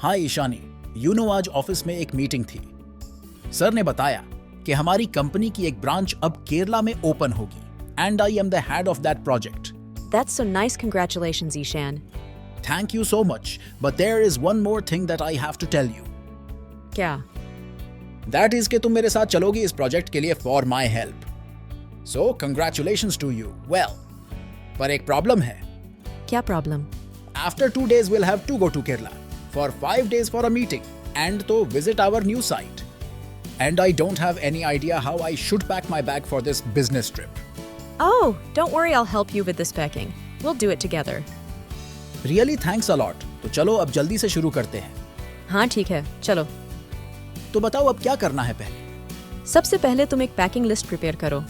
हाय ईशानी, आज ऑफिस में एक मीटिंग थी। सर ने बताया कि हमारी कंपनी की एक ब्रांच अब केरला में ओपन होगी and I am the head of that project. That's so nice. Congratulations, Ishan. Thank you so much, but there is one more thing that I have to tell you. क्या? That is कि तुम मेरे साथ चलोगी इस project के लिए for my help. So congratulations to you. Well, पर एक प्रॉब्लम है। क्या problem? After 2 days we'll have to go to Kerala for 5 days for a meeting and to visit our new site. And I don't have any idea how I should pack my bag for this business trip. Oh, don't worry, I'll help you with this packing. We'll do it together. Really thanks a lot. तो चलो अब जल्दी से शुरू करते हैं। हाँ ठीक है, चलो। तो बताओ अब क्या करना है पहले? सबसे पहले तुम एक पैकिंग लिस्ट प्रिपेयर करो,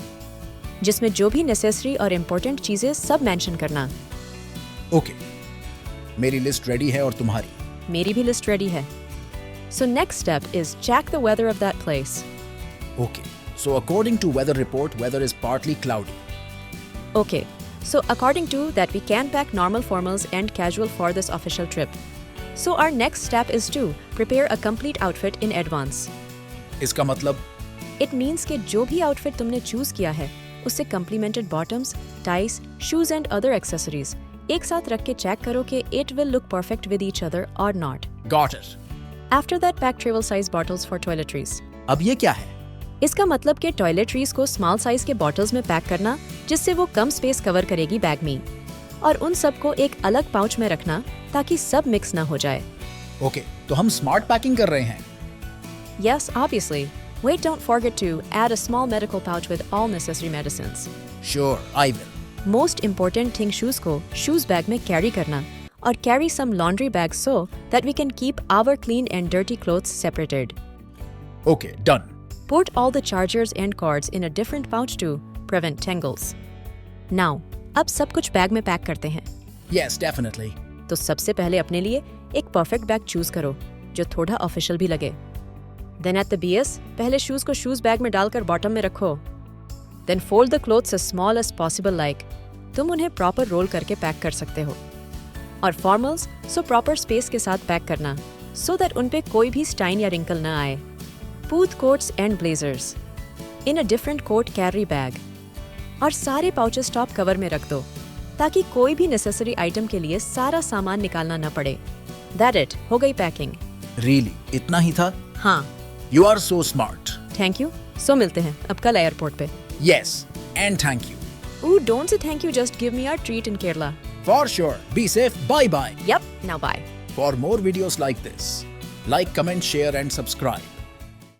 जिसमें जो भी नेसेसरी और इम्पोर्टेंट चीजें सब मेंशन करना। ओके, मेरी लिस्ट रेडी है और तुम्हारी? मेरी भी लिस्ट रेडी है। So next step is check the weather of that place. Okay, so according to weather report, weather is partly cloudy. Okay, so according to that we can pack normal formals and casual for this official trip. So our next step is to prepare a complete outfit in advance. इसका मतलब? It means कि जो भी outfit तुमने choose किया है, उससे complemented bottoms, ties, shoes and other accessories एक साथ रख के चेक करो कि it will look perfect with each other or not. Got it. After that, pack travel size bottles for toiletries. अब ये क्या है? इसका मतलब कि टॉयलेटरीज को स्मॉल साइज के बॉटल्स में पैक करना, जिससे वो कम स्पेस कवर करेगी बैग में, और उन सब को एक अलग पाउच में रखना ताकि सब मिक्स ना हो जाए। ओके, तो हम स्मार्ट पैकिंग कर रहे हैं। Yes, obviously. Wait, don't forget to add a small medical pouch with all necessary medicines. Sure, I will. Most important thing, shoes को shoes bag में carry करना, और carry some laundry bags so that we can keep our clean and dirty clothes separated. Okay, done. Put all the chargers and cords in a different pouch to prevent tangles. Now, अब सब कुछ bag में pack करते हैं। Yes, definitely. तो सबसे पहले अपने लिए एक परफेक्ट बैग चूज करो जो थोड़ा ऑफिशियल भी लगे। Then at the BS, पहले शूज को शूज बैग में डालकर बॉटम में रखो। Then fold the clothes as small as possible, like तुम उन्हें प्रॉपर रोल करके पैक कर सकते हो। और फॉर्मल्स सो प्रॉपर स्पेस के साथ पैक करना, so that उन पे कोई भी स्टाइन या रिंकल ना आए। Put coats and blazers in a different coat carry bag, और सारे पाउचेस टॉप कवर में रख दो ताकि कोई भी नेसेसरी आइटम के लिए सारा सामान निकालना न पड़े। That it, हो गई पैकिंग। Really? इतना ही था? हाँ। You are so smart. Thank you. So मिलते हैं अब कल एयरपोर्ट पे। Yes, and thank you. Ooh, don't say thank you, just give me our treat in Kerala. For sure. Be safe. Bye-bye. Yep, now bye. For more videos like this, like, comment, share and subscribe.